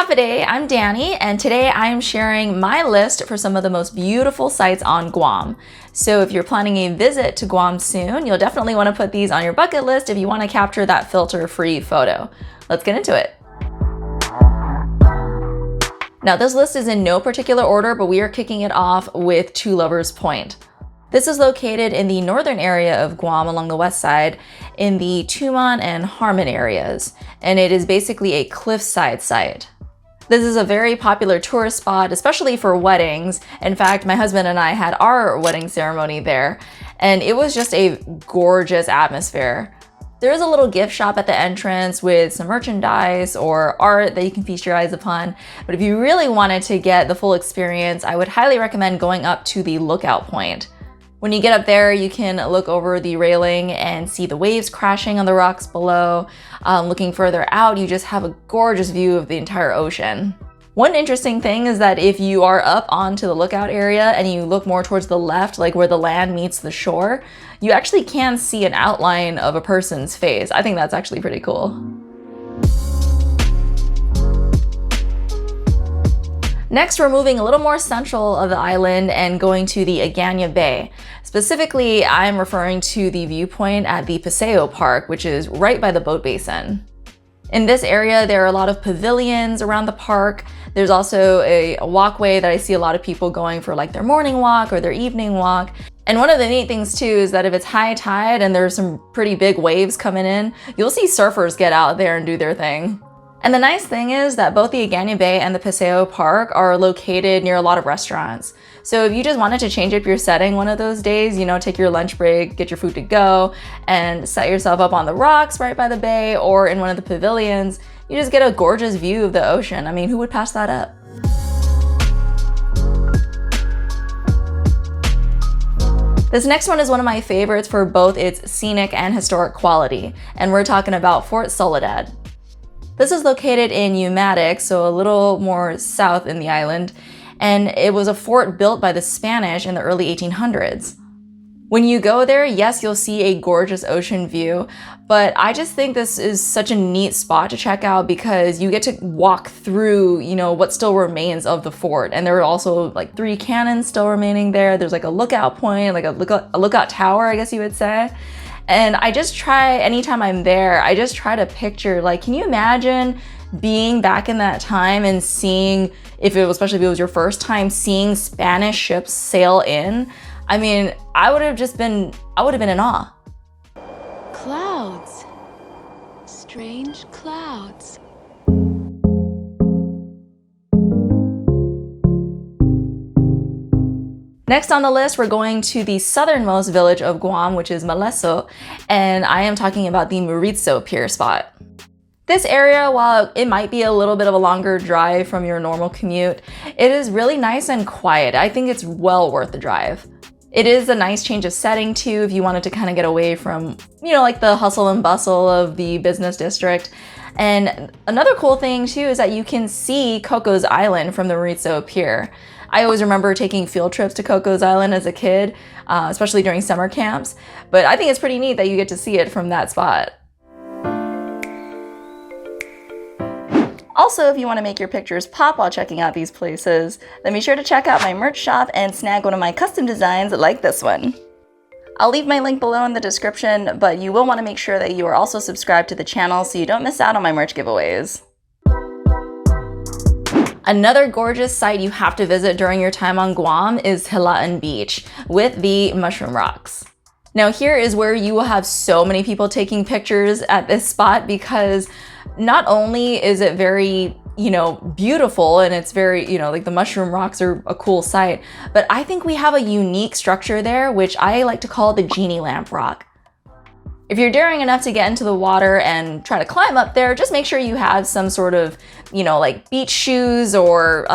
Day, I'm Dani, and today I am sharing my list for some of the most beautiful sites on Guam. So if you're planning a visit to Guam soon, you'll definitely want to put these on your bucket list if you want to capture that filter-free photo. Let's get into it. Now this list is in no particular order, but we are kicking it off with Two Lovers Point. This is located in the northern area of Guam along the west side in the Tumon and Harmon areas, and it is basically a cliffside site. This is a very popular tourist spot, especially for weddings. In fact, my husband and I had our wedding ceremony there, and it was just a gorgeous atmosphere. There is a little gift shop at the entrance with some merchandise or art that you can feast your eyes upon. But if you really wanted to get the full experience, I would highly recommend going up to the lookout point. When you get up there, you can look over the railing and see the waves crashing on the rocks below. Looking further out, you just have a gorgeous view of the entire ocean. One interesting thing is that if you are up onto the lookout area and you look more towards the left, like where the land meets the shore, you actually can see an outline of a person's face. I think that's actually pretty cool. Next, we're moving a little more central of the island and going to the Agana Bay. Specifically, I'm referring to the viewpoint at the Paseo Park, which is right by the boat basin. In this area, there are a lot of pavilions around the park. There's also a walkway that I see a lot of people going for like their morning walk or their evening walk. And one of the neat things too is that if it's high tide and there's some pretty big waves coming in, you'll see surfers get out there and do their thing. And the nice thing is that both the Agana Bay and the Paseo Park are located near a lot of restaurants. So if you just wanted to change up your setting one of those days, take your lunch break, get your food to go, and set yourself up on the rocks right by the bay or in one of the pavilions, you just get a gorgeous view of the ocean. I mean, who would pass that up? This next one is one of my favorites for both its scenic and historic quality, and we're talking about Fort Soledad. This is located in Umatic, so a little more south in the island, and it was a fort built by the Spanish in the early 1800s. When you go there, yes, you'll see a gorgeous ocean view, but I just think this is such a neat spot to check out because you get to walk through, what still remains of the fort. And there are also like 3 cannons still remaining there. There's like a lookout point, like a lookout tower, I guess you would say. And I just try, anytime I'm there, I just try to picture, like, can you imagine being back in that time and seeing, especially if it was your first time seeing Spanish ships sail in? I mean, I would have been in awe. Clouds. Strange clouds. Next on the list, we're going to the southernmost village of Guam, which is Maleso, and I am talking about the RYZE Pier spot. This area, while it might be a little bit of a longer drive from your normal commute, it is really nice and quiet. I think it's well worth the drive. It is a nice change of setting too if you wanted to kind of get away from, like the hustle and bustle of the business district. And another cool thing too is that you can see Coco's Island from the RYZE Pier. I always remember taking field trips to Coco's Island as a kid, especially during summer camps, but I think it's pretty neat that you get to see it from that spot. Also, if you want to make your pictures pop while checking out these places, then be sure to check out my merch shop and snag one of my custom designs like this one. I'll leave my link below in the description, but you will want to make sure that you are also subscribed to the channel so you don't miss out on my merch giveaways. Another gorgeous site you have to visit during your time on Guam is Hilaan Beach with the Mushroom Rocks. Now here is where you will have so many people taking pictures at this spot because not only is it very, beautiful and it's very, like the Mushroom Rocks are a cool sight, but I think we have a unique structure there, which I like to call the Genie Lamp Rock. If you're daring enough to get into the water and try to climb up there, just make sure you have some sort of, like beach shoes or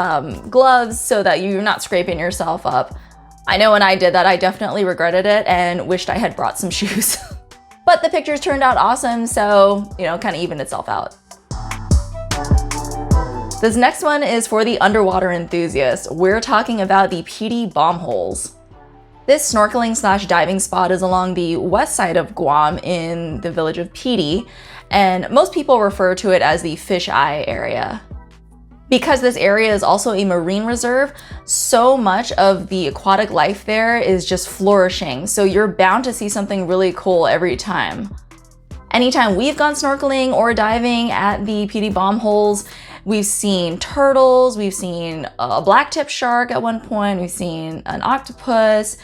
gloves so that you're not scraping yourself up. I know when I did that, I definitely regretted it and wished I had brought some shoes. But the pictures turned out awesome, so, kind of evened itself out. This next one is for the underwater enthusiast. We're talking about the PD Bomb Holes. This snorkeling/diving spot is along the west side of Guam in the village of PD, and most people refer to it as the Fish Eye area. Because this area is also a marine reserve, so much of the aquatic life there is just flourishing. So you're bound to see something really cool every time. Anytime we've gone snorkeling or diving at the PD bomb holes, we've seen turtles, we've seen a black-tip shark at one point, we've seen an octopus,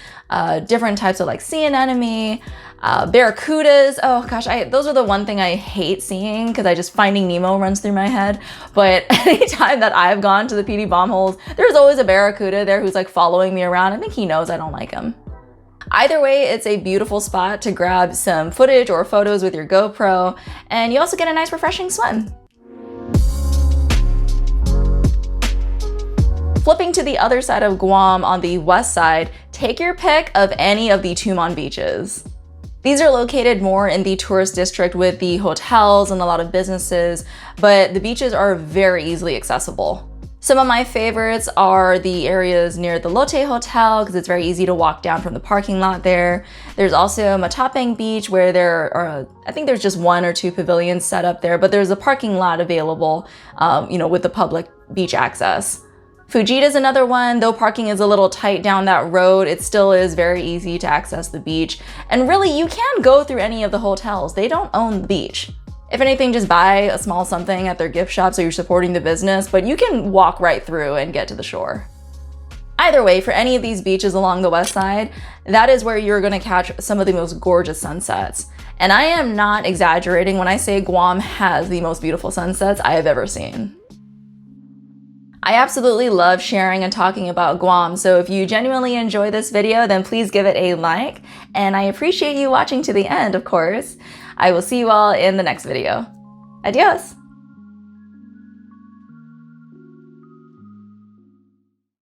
different types of like sea anemone, barracudas. Oh gosh, those are the one thing I hate seeing because I just Finding Nemo runs through my head. But anytime that I've gone to the PD bomb holes, there's always a barracuda there who's like following me around. I think he knows I don't like him. Either way, it's a beautiful spot to grab some footage or photos with your GoPro, and you also get a nice refreshing swim. Flipping to the other side of Guam on the west side, take your pick of any of the Tumon beaches. These are located more in the tourist district with the hotels and a lot of businesses, but the beaches are very easily accessible. Some of my favorites are the areas near the Lotte Hotel because it's very easy to walk down from the parking lot there. There's also Matapang Beach where there are, I think there's just 1 or 2 pavilions set up there, but there's a parking lot available, with the public beach access. Fujita is another one. Though parking is a little tight down that road, it still is very easy to access the beach. And really, you can go through any of the hotels. They don't own the beach. If anything, just buy a small something at their gift shop so you're supporting the business, but you can walk right through and get to the shore. Either way, for any of these beaches along the west side, that is where you're gonna catch some of the most gorgeous sunsets. And I am not exaggerating when I say Guam has the most beautiful sunsets I have ever seen. I absolutely love sharing and talking about Guam, so if you genuinely enjoy this video, then please give it a like, and I appreciate you watching to the end, of course. I will see you all in the next video. Adios!